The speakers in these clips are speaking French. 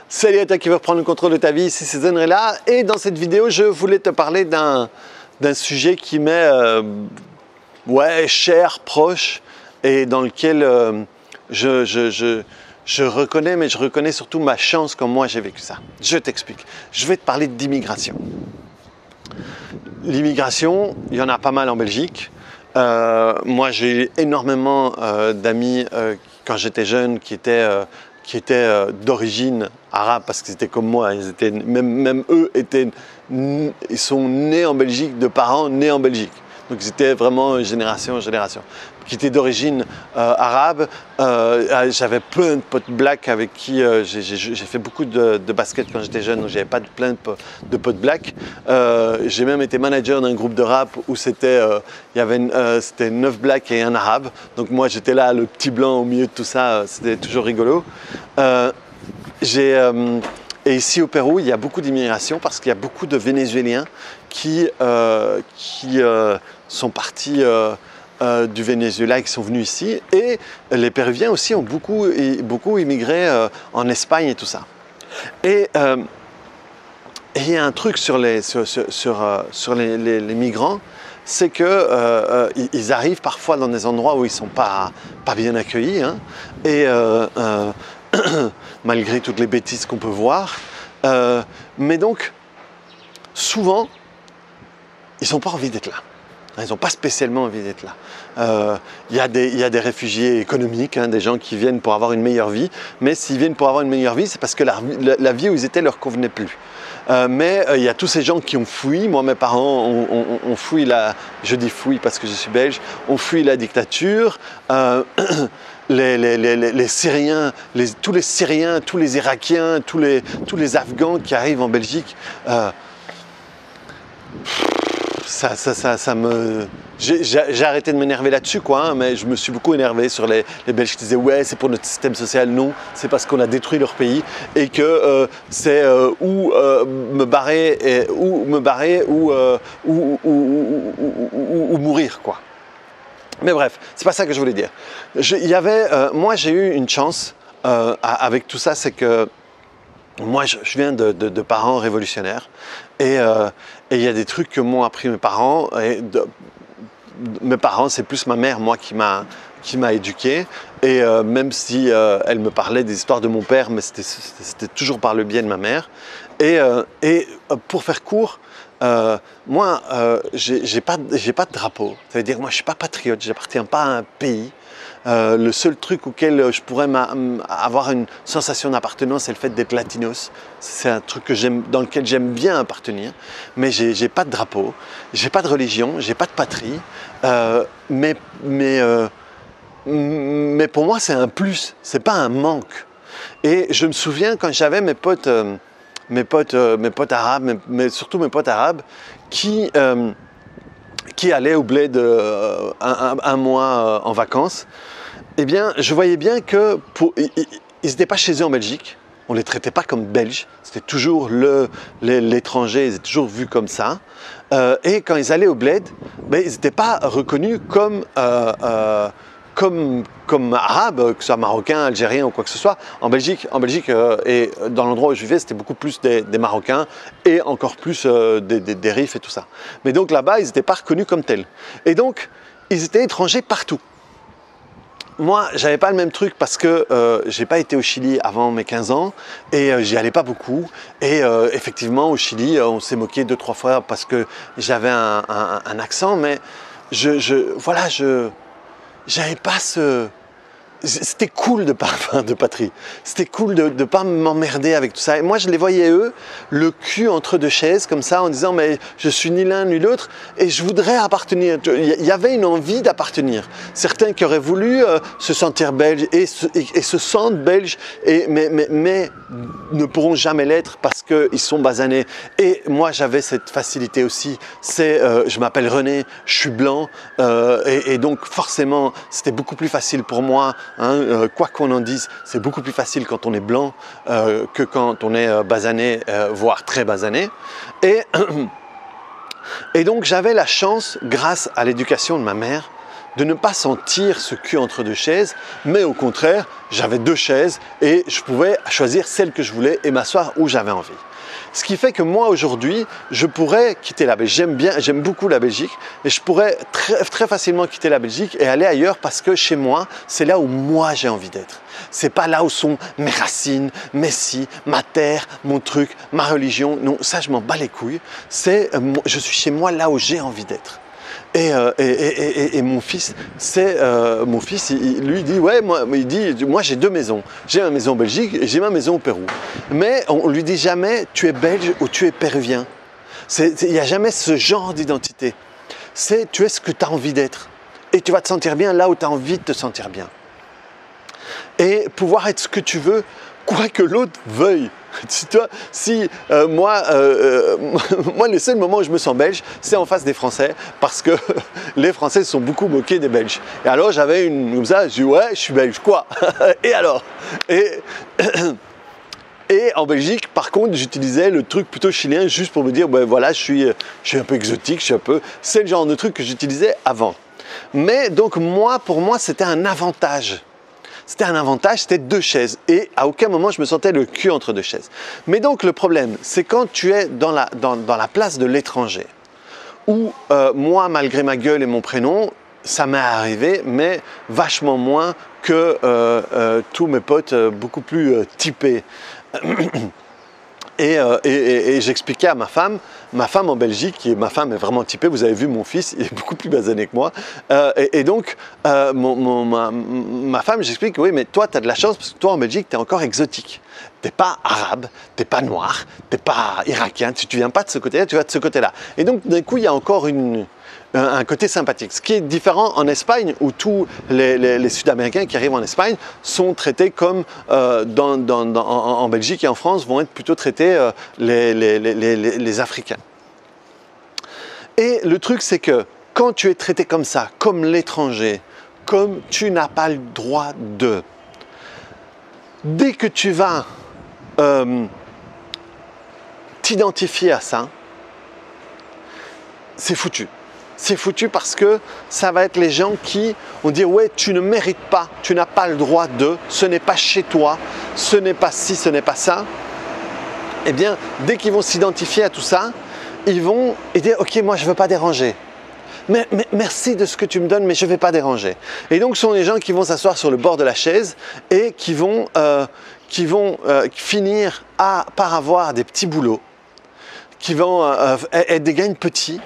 Salut à toi qui veut reprendre le contrôle de ta vie, ici c'est Zenrela et dans cette vidéo je voulais te parler d'un sujet qui m'est cher, proche et dans lequel je reconnais, mais je reconnais surtout ma chance quand moi j'ai vécu ça. Je t'explique, je vais te parler d'immigration. L'immigration, il y en a pas mal en Belgique. Moi j'ai eu énormément d'amis quand j'étais jeune qui étaient d'origine arabe parce qu'ils étaient comme moi, même eux ils sont nés en Belgique, de parents nés en Belgique. Donc ils étaient vraiment génération en génération. Qui étaient d'origine arabe. J'avais plein de potes blacks avec qui j'ai fait beaucoup de basket quand j'étais jeune, donc j'avais pas plein de potes blacks. J'ai même été manager d'un groupe de rap où c'était 9 blacks et un arabe. Donc moi j'étais là, le petit blanc au milieu de tout ça, c'était toujours rigolo. Et ici au Pérou, il y a beaucoup d'immigration parce qu'il y a beaucoup de Vénézuéliens qui sont partis du Venezuela et qui sont venus ici. Et les Péruviens aussi ont beaucoup immigré en Espagne et tout ça. Et il y a un truc sur les migrants, c'est qu'ils arrivent parfois dans des endroits où ils ne sont pas bien accueillis. Hein, et malgré toutes les bêtises qu'on peut voir. Mais donc, souvent, ils n'ont pas envie d'être là. Ils n'ont pas spécialement envie d'être là. Il y a des réfugiés économiques, hein, des gens qui viennent pour avoir une meilleure vie. Mais s'ils viennent pour avoir une meilleure vie, c'est parce que la vie où ils étaient leur convenait plus. Mais il y a tous ces gens qui ont fui. Moi, mes parents ont fui je dis fui parce que je suis belge, ont fui la dictature. Les Syriens, tous les Syriens, tous les Irakiens, tous les Afghans qui arrivent en Belgique, j'ai arrêté de m'énerver là-dessus, quoi, hein, mais je me suis beaucoup énervé sur les Belges qui disaient ouais, c'est pour notre système social. Non, c'est parce qu'on a détruit leur pays et que c'est ou me barrer ou mourir, quoi. Mais bref, c'est pas ça que je voulais dire. Moi, j'ai eu une chance avec tout ça, c'est que moi, je viens de parents révolutionnaires et il y a des trucs que m'ont appris mes parents. Mes parents, c'est plus ma mère, moi, qui m'a éduqué. Et même si elle me parlait des histoires de mon père, mais c'était toujours par le biais de ma mère. Et pour faire court, moi, j'ai pas de drapeau. Ça veut dire que moi, je suis pas patriote, j'appartiens pas à un pays. Le seul truc auquel je pourrais avoir une sensation d'appartenance, c'est le fait d'être latinos. C'est un truc dans lequel j'aime bien appartenir. Mais j'ai pas de drapeau, j'ai pas de religion, j'ai pas de patrie. Mais pour moi, c'est un plus, c'est pas un manque. Et je me souviens quand j'avais mes potes arabes, mais surtout mes potes arabes, qui allaient au bled un mois en vacances, eh bien, je voyais bien que ils n'étaient pas chez eux en Belgique, on ne les traitait pas comme Belges, c'était toujours l'étranger, ils étaient toujours vus comme ça. Et quand ils allaient au bled, ben, ils n'étaient pas reconnus comme arabes, que ce soit marocains, algériens ou quoi que ce soit. En Belgique et dans l'endroit où je vivais, c'était beaucoup plus des Marocains et encore plus des Rifs et tout ça. Mais donc là-bas, ils n'étaient pas reconnus comme tels. Et donc, ils étaient étrangers partout. Moi, j'avais pas le même truc parce que j'ai pas été au Chili avant mes 15 ans et j'y allais pas beaucoup. Et effectivement, au Chili, on s'est moqué 2-3 fois parce que j'avais un accent, mais j'avais pas ce... C'était cool de parler de patrie. C'était cool de ne pas m'emmerder avec tout ça. Et moi, je les voyais, eux, le cul entre deux chaises, comme ça, en disant « mais je suis ni l'un ni l'autre et je voudrais appartenir ». Il y avait une envie d'appartenir. Certains qui auraient voulu se sentir belges et se sentent belges, mais ne pourront jamais l'être parce qu'ils sont basanés. Et moi, j'avais cette facilité aussi. Je m'appelle René, je suis blanc et donc forcément, c'était beaucoup plus facile pour moi. Hein, quoi qu'on en dise, c'est beaucoup plus facile quand on est blanc que quand on est basané, voire très basané. Et donc j'avais la chance, grâce à l'éducation de ma mère, de ne pas sentir ce cul entre deux chaises, mais au contraire, j'avais deux chaises et je pouvais choisir celle que je voulais et m'asseoir où j'avais envie. Ce qui fait que moi aujourd'hui, je pourrais quitter la Belgique. J'aime beaucoup la Belgique et je pourrais très facilement quitter la Belgique et aller ailleurs parce que chez moi, c'est là où moi j'ai envie d'être. C'est pas là où sont mes racines, mes si, ma terre, mon truc, ma religion. Non, ça je m'en bats les couilles. Je suis chez moi là où j'ai envie d'être. Et mon fils, lui dit ouais, moi j'ai deux maisons. J'ai ma maison en Belgique et j'ai ma maison au Pérou. Mais on lui dit jamais tu es belge ou tu es péruvien. Il n'y a jamais ce genre d'identité. Tu es ce que tu as envie d'être. Et tu vas te sentir bien là où tu as envie de te sentir bien. Et pouvoir être ce que tu veux, quoi que l'autre veuille. Moi, les seuls moments où je me sens belge, c'est en face des Français, parce que les Français se sont beaucoup moqués des Belges. Et alors j'avais une comme ça, je dis ouais, je suis belge, quoi. Et alors et en Belgique, par contre, j'utilisais le truc plutôt chilien juste pour me dire, ben voilà, je suis un peu exotique, c'est le genre de truc que j'utilisais avant. Mais donc pour moi, c'était un avantage. C'était deux chaises et à aucun moment je me sentais le cul entre deux chaises. Mais donc le problème, c'est quand tu es dans la place de l'étranger, où moi, malgré ma gueule et mon prénom, ça m'est arrivé, mais vachement moins que tous mes potes beaucoup plus typés. Et j'expliquais à ma femme en Belgique, ma femme est vraiment typée, vous avez vu mon fils, il est beaucoup plus basané que moi. Donc, ma femme, j'explique, oui, mais toi, tu as de la chance parce que toi, en Belgique, tu es encore exotique. Tu n'es pas arabe, tu n'es pas noir, tu n'es pas irakien, tu ne viens pas de ce côté-là, tu vas de ce côté-là. Et donc, d'un coup, il y a encore un côté sympathique. Ce qui est différent en Espagne, où tous les Sud-Américains qui arrivent en Espagne sont traités comme en Belgique et en France vont être plutôt traités les Africains. Et le truc, c'est que quand tu es traité comme ça, comme l'étranger, comme tu n'as pas le droit de, dès que tu vas t'identifier à ça, c'est foutu. C'est foutu parce que ça va être les gens qui vont dire ouais, tu ne mérites pas, tu n'as pas le droit de, ce n'est pas chez toi, ce n'est pas ci, ce n'est pas ça. Eh bien, dès qu'ils vont s'identifier à tout ça, ils vont dire ok, moi je ne veux pas déranger. Mais merci de ce que tu me donnes, mais je ne vais pas déranger. Et donc, ce sont les gens qui vont s'asseoir sur le bord de la chaise et qui vont finir par avoir des petits boulots, qui vont être des gains petits.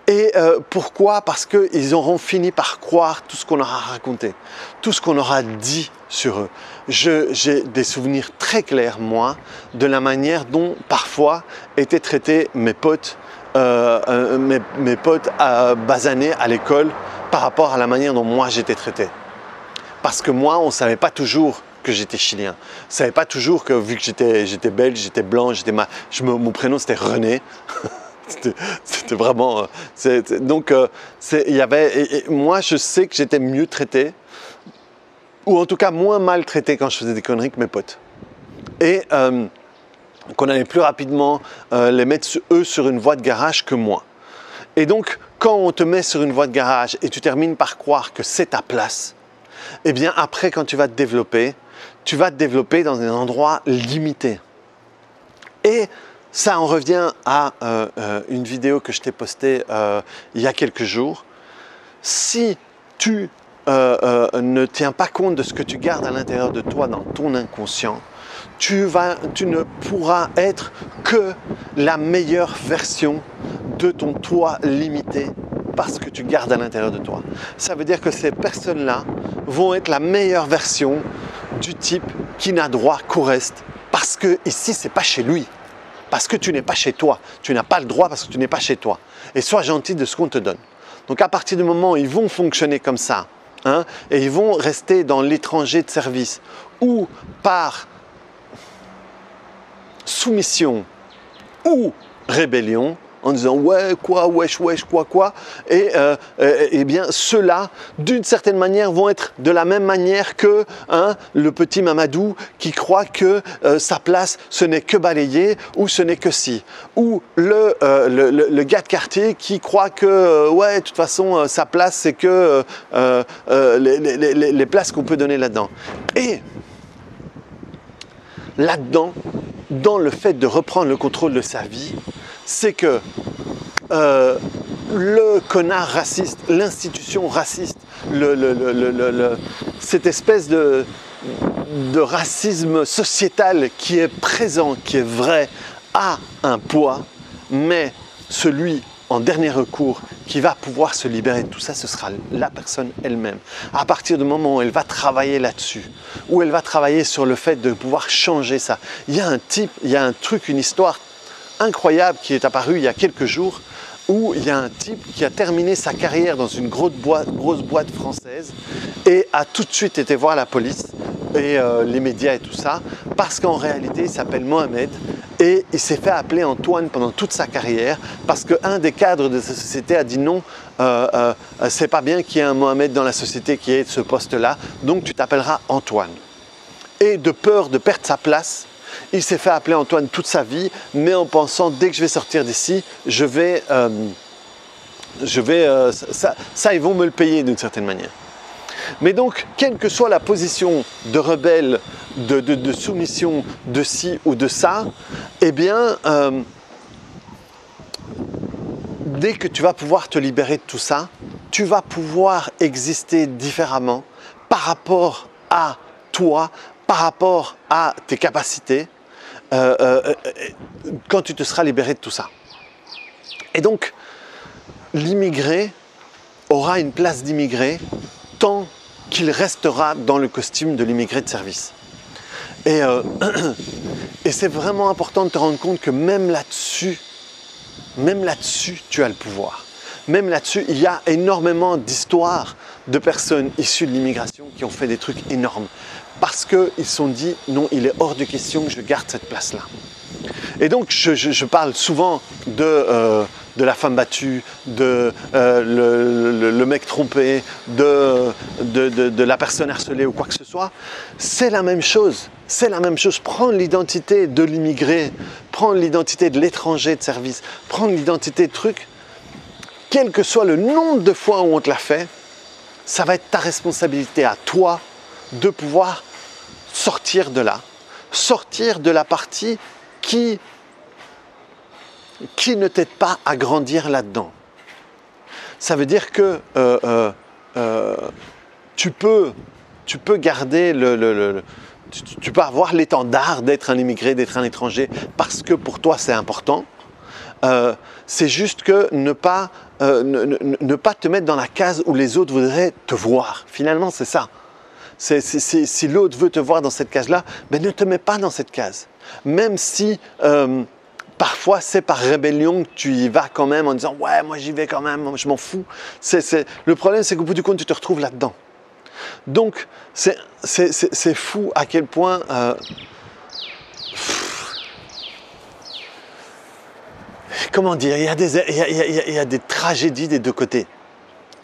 Et pourquoi? Parce qu'ils auront fini par croire tout ce qu'on leur a raconté, tout ce qu'on leur a dit sur eux. J'ai des souvenirs très clairs, moi, de la manière dont parfois étaient traités mes potes basanés à l'école par rapport à la manière dont moi j'étais traité. Parce que moi, on ne savait pas toujours que j'étais chilien. On ne savait pas toujours que vu que j'étais belge, j'étais blanc, mon prénom c'était René. C'était vraiment... moi, je sais que j'étais mieux traité, ou en tout cas moins mal traité quand je faisais des conneries que mes potes. Et qu'on allait plus rapidement les mettre, eux, sur une voie de garage que moi. Et donc, quand on te met sur une voie de garage et tu termines par croire que c'est ta place, eh bien, après, quand tu vas te développer dans un endroit limité. Et ça en revient à une vidéo que je t'ai postée il y a quelques jours. Si tu ne tiens pas compte de ce que tu gardes à l'intérieur de toi, dans ton inconscient, tu ne pourras être que la meilleure version de ton toi limité parce que tu gardes à l'intérieur de toi. Ça veut dire que ces personnes-là vont être la meilleure version du type qui n'a droit qu'au reste parce que ici, c'est pas chez lui. Parce que tu n'es pas chez toi. Tu n'as pas le droit parce que tu n'es pas chez toi. Et sois gentil de ce qu'on te donne. Donc à partir du moment où ils vont fonctionner comme ça, hein, et ils vont rester dans l'étranger de service, ou par soumission, ou rébellion, en disant ouais, quoi, wesh, wesh, quoi. Et eh bien, ceux-là, d'une certaine manière, vont être de la même manière que le petit Mamadou qui croit que sa place, ce n'est que balayer ou ce n'est que si. Ou le gars de quartier qui croit que ouais, de toute façon, sa place, c'est que les places qu'on peut donner là-dedans. Et là-dedans, dans le fait de reprendre le contrôle de sa vie, c'est que le connard raciste, l'institution raciste, cette espèce de racisme sociétal qui est présent, qui est vrai, a un poids, mais celui en dernier recours qui va pouvoir se libérer de tout ça, ce sera la personne elle-même. À partir du moment où elle va travailler là-dessus, où elle va travailler sur le fait de pouvoir changer ça. Il y a un type, il y a un truc, une histoire incroyable qui est apparue il y a quelques jours, où il y a un type qui a terminé sa carrière dans une grosse boîte française et a tout de suite été voir la police et les médias et tout ça, parce qu'en réalité il s'appelle Mohamed et il s'est fait appeler Antoine pendant toute sa carrière parce qu'un des cadres de sa société a dit non, c'est pas bien qu'il y ait un Mohamed dans la société qui ait ce poste-là, donc tu t'appelleras Antoine. Et de peur de perdre sa place, il s'est fait appeler Antoine toute sa vie, mais en pensant dès que je vais sortir d'ici, ça ils vont me le payer d'une certaine manière. Mais donc, quelle que soit la position de rebelle, de soumission, de ci ou de ça, eh bien, dès que tu vas pouvoir te libérer de tout ça, tu vas pouvoir exister différemment par rapport à toi, par rapport à tes capacités, quand tu te seras libéré de tout ça. Et donc, l'immigré aura une place d'immigré tant qu'il restera dans le costume de l'immigré de service. Et c'est vraiment important de te rendre compte que même là-dessus, tu as le pouvoir. Même là-dessus, il y a énormément d'histoires de personnes issues de l'immigration qui ont fait des trucs énormes. Parce qu'ils se sont dit, non, il est hors de question que je garde cette place-là. Et donc, je parle souvent de la femme battue, de le mec trompé, de la personne harcelée ou quoi que ce soit. C'est la même chose. C'est la même chose. Prendre l'identité de l'immigré, prendre l'identité de l'étranger de service, prendre l'identité de truc, quel que soit le nombre de fois où on te l'a fait, ça va être ta responsabilité à toi de pouvoir sortir de là, sortir de la partie qui ne t'aide pas à grandir là-dedans. Ça veut dire que tu peux garder tu peux avoir l'étendard d'être un immigré, d'être un étranger, parce que pour toi c'est important. C'est juste que ne pas te mettre dans la case où les autres voudraient te voir. Finalement, c'est ça. Si l'autre veut te voir dans cette case-là, ben ne te mets pas dans cette case. Même si parfois c'est par rébellion que tu y vas quand même en disant « ouais, moi j'y vais quand même, je m'en fous ». Le problème, c'est qu'au bout du compte, tu te retrouves là-dedans. Donc, c'est fou à quel point… comment dire, il y a des tragédies des deux côtés.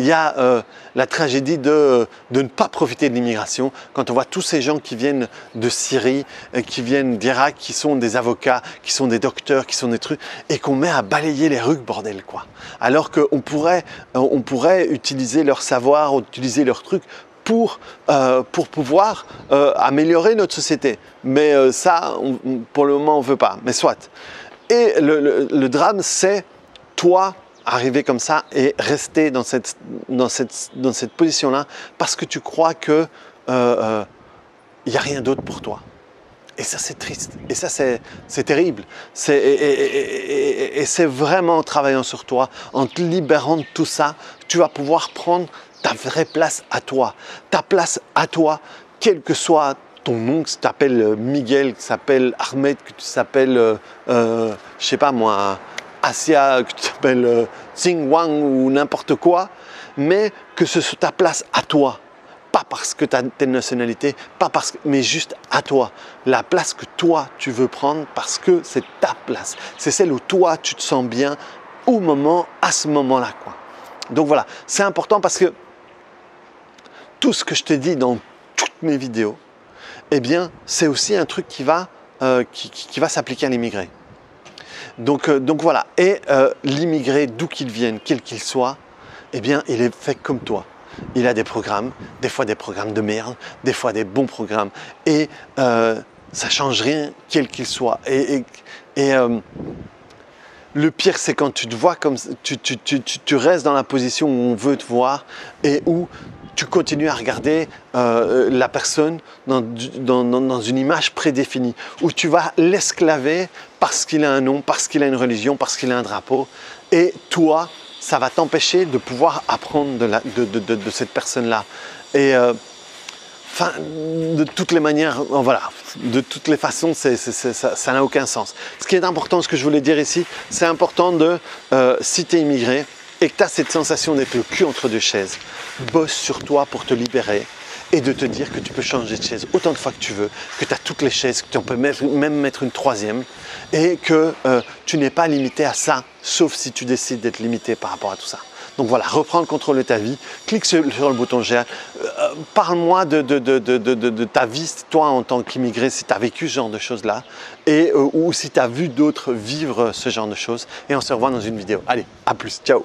Il y a la tragédie de ne pas profiter de l'immigration. Quand on voit tous ces gens qui viennent de Syrie, qui viennent d'Irak, qui sont des avocats, qui sont des docteurs, qui sont des trucs, et qu'on met à balayer les rues, bordel, quoi. Alors qu'on pourrait utiliser leur savoir, utiliser leurs trucs pour pouvoir améliorer notre société. Mais ça, pour le moment, on ne veut pas. Mais soit. Et le drame, c'est toi arriver comme ça et rester dans cette position-là parce que tu crois que il n'y a rien d'autre pour toi. Et ça, c'est triste. Et ça, c'est terrible. Et c'est vraiment en travaillant sur toi, en te libérant de tout ça, tu vas pouvoir prendre ta vraie place à toi. Ta place à toi, quel que soit ton nom, que tu t'appelles Miguel, que tu t'appelles Ahmed, que tu t'appelles, je sais pas moi, Asia, que tu t'appelles Tsing Wang ou n'importe quoi, mais que ce soit ta place à toi. Pas parce que tu as telle nationalité, mais juste à toi. La place que toi tu veux prendre parce que c'est ta place. C'est celle où toi tu te sens bien à ce moment-là, quoi. Donc voilà, c'est important parce que tout ce que je te dis dans toutes mes vidéos, eh bien, c'est aussi un truc qui va s'appliquer à l'immigré. Donc voilà, et l'immigré, d'où qu'il vienne, quel qu'il soit, eh bien, il est fait comme toi. Il a des programmes, des fois des programmes de merde, des fois des bons programmes, et ça change rien, quel qu'il soit. Le pire, c'est quand tu te vois comme tu restes dans la position où on veut te voir et où tu continues à regarder la personne dans une image prédéfinie, où tu vas l'esclaver parce qu'il a un nom, parce qu'il a une religion, parce qu'il a un drapeau. Et toi, ça va t'empêcher de pouvoir apprendre de cette personne-là. Et enfin, de toutes les manières, voilà, de toutes les façons, ça n'a aucun sens. Ce qui est important, ce que je voulais dire ici, c'est important si tu es immigré et que tu as cette sensation d'être le cul entre deux chaises, bosse sur toi pour te libérer et de te dire que tu peux changer de chaise autant de fois que tu veux, que tu as toutes les chaises, que tu peux même mettre une troisième et que tu n'es pas limité à ça, sauf si tu décides d'être limité par rapport à tout ça. Donc voilà, reprends le contrôle de ta vie, clique sur le bouton GA, parle-moi de ta vie, toi en tant qu'immigré, si tu as vécu ce genre de choses-là, ou si tu as vu d'autres vivre ce genre de choses. Et on se revoit dans une vidéo. Allez, à plus, ciao!